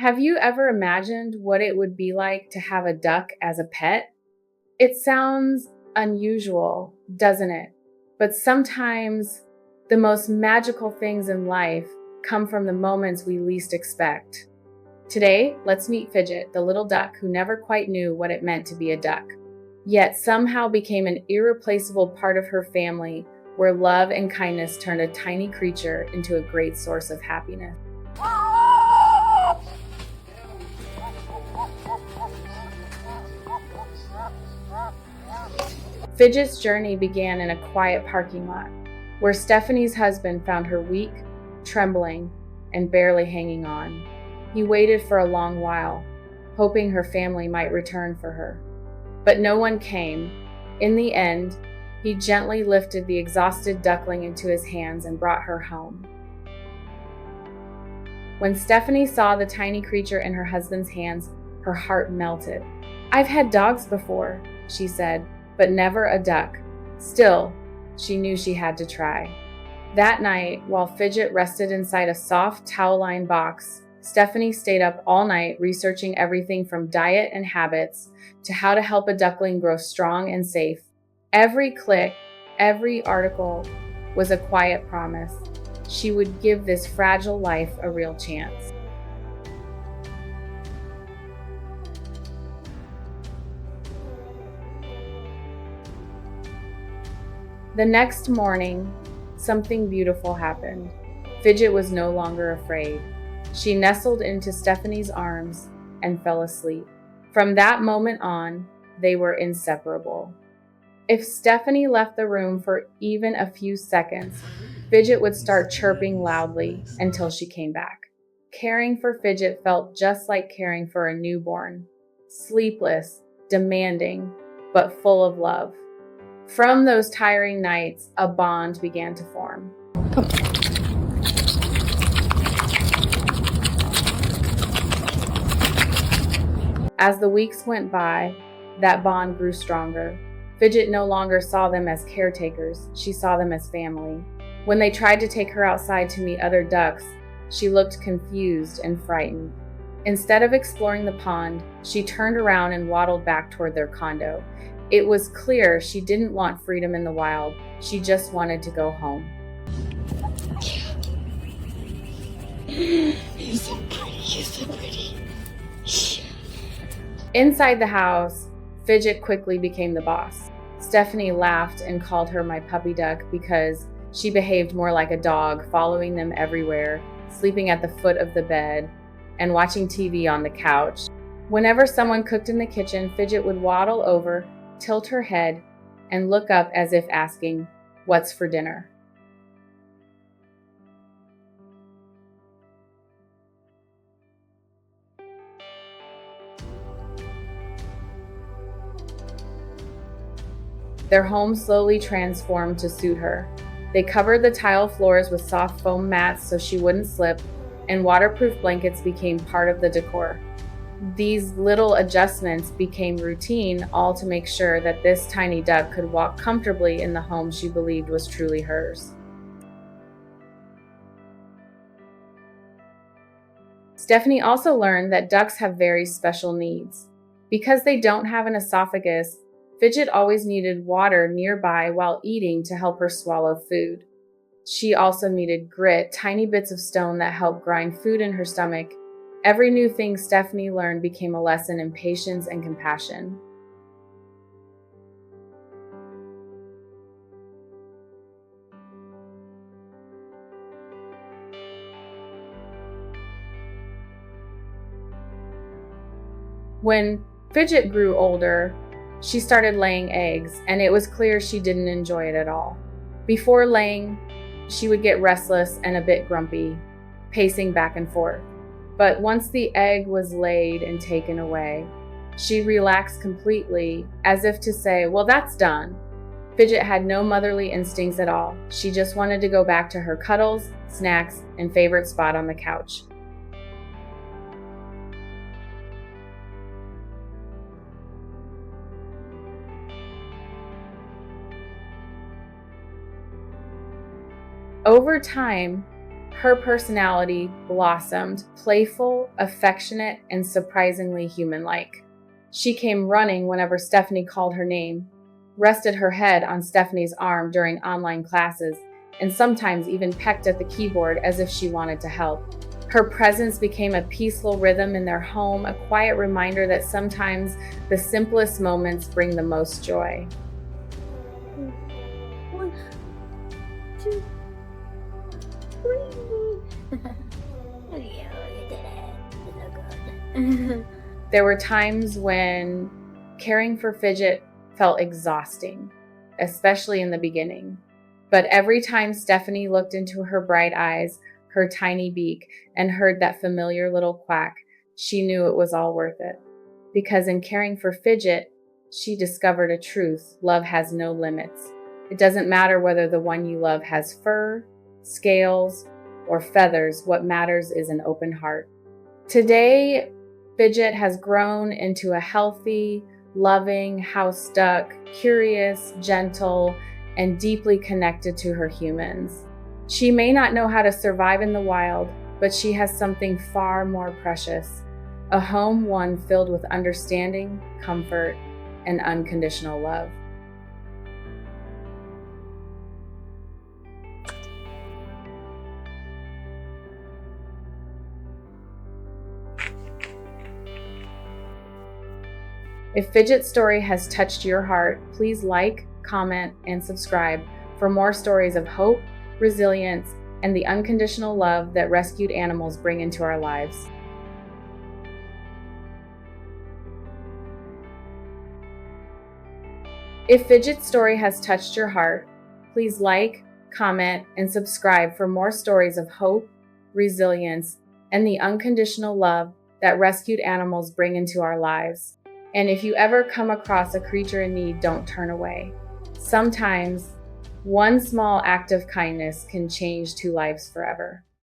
Have you ever imagined what it would be like to have a duck as a pet? It sounds unusual, doesn't it? But sometimes the most magical things in life come from the moments we least expect. Today, let's meet Fidget, the little duck who never quite knew what it meant to be a duck, yet somehow became an irreplaceable part of her family where love and kindness turned a tiny creature into a great source of happiness. Fidget's journey began in a quiet parking lot, where Stephanie's husband found her weak, trembling, and barely hanging on. He waited for a long while, hoping her family might return for her. But no one came. In the end, he gently lifted the exhausted duckling into his hands and brought her home. When Stephanie saw the tiny creature in her husband's hands, her heart melted. "I've had dogs before," she said, "but never a duck." Still, she knew she had to try. That night, while Fidget rested inside a soft towel-lined box, Stephanie stayed up all night researching everything from diet and habits to how to help a duckling grow strong and safe. Every click, every article was a quiet promise. She would give this fragile life a real chance. The next morning, something beautiful happened. Fidget was no longer afraid. She nestled into Stephanie's arms and fell asleep. From that moment on, they were inseparable. If Stephanie left the room for even a few seconds, Fidget would start chirping loudly until she came back. Caring for Fidget felt just like caring for a newborn, sleepless, demanding, but full of love. From those tiring nights, a bond began to form. As the weeks went by, that bond grew stronger. Fidget no longer saw them as caretakers, she saw them as family. When they tried to take her outside to meet other ducks, she looked confused and frightened. Instead of exploring the pond, she turned around and waddled back toward their condo. It was clear she didn't want freedom in the wild, she just wanted to go home. You're so pretty. Inside the house, Fidget quickly became the boss. Stephanie laughed and called her my puppy duck because she behaved more like a dog, following them everywhere, sleeping at the foot of the bed, and watching TV on the couch. Whenever someone cooked in the kitchen, Fidget would waddle over, tilt her head, and look up as if asking, "What's for dinner?" Their home slowly transformed to suit her. They covered the tile floors with soft foam mats so she wouldn't slip, and waterproof blankets became part of the decor. These little adjustments became routine, all to make sure that this tiny duck could walk comfortably in the home she believed was truly hers. Stephanie also learned that ducks have very special needs. Because they don't have an esophagus, Fidget always needed water nearby while eating to help her swallow food. She also needed grit, tiny bits of stone that helped grind food in her stomach. Every new thing Stephanie learned became a lesson in patience and compassion. When Fidget grew older, she started laying eggs, and it was clear she didn't enjoy it at all. Before laying, she would get restless and a bit grumpy, pacing back and forth. But once the egg was laid and taken away, she relaxed completely, as if to say, "Well, that's done." Fidget had no motherly instincts at all. She just wanted to go back to her cuddles, snacks, and favorite spot on the couch. Over time, Her personality blossomed, playful, affectionate, and surprisingly human-like. She came running whenever Stephanie called her name, rested her head on Stephanie's arm during online classes, and sometimes even pecked at the keyboard as if she wanted to help. Her presence became a peaceful rhythm in their home, a quiet reminder that sometimes the simplest moments bring the most joy. 1, 2, 3. Oh, yeah, you did it. So good. There were times when caring for Fidget felt exhausting, especially in the beginning. But every time Stephanie looked into her bright eyes, her tiny beak, and heard that familiar little quack, she knew it was all worth it. Because in caring for Fidget, she discovered a truth: love has no limits. It doesn't matter whether the one you love has fur, scales, or feathers. What matters is an open heart. Today, Fidget has grown into a healthy, loving, house-duck, curious, gentle, and deeply connected to her humans. She may not know how to survive in the wild, but she has something far more precious: a home one filled with understanding, comfort, and unconditional love. If Fidget's story has touched your heart, please like, comment, and subscribe for more stories of hope, resilience, and the unconditional love that rescued animals bring into our lives. If Fidget's story has touched your heart, please like, comment, and subscribe for more stories of hope, resilience, and the unconditional love that rescued animals bring into our lives. And if you ever come across a creature in need, don't turn away. Sometimes one small act of kindness can change two lives forever.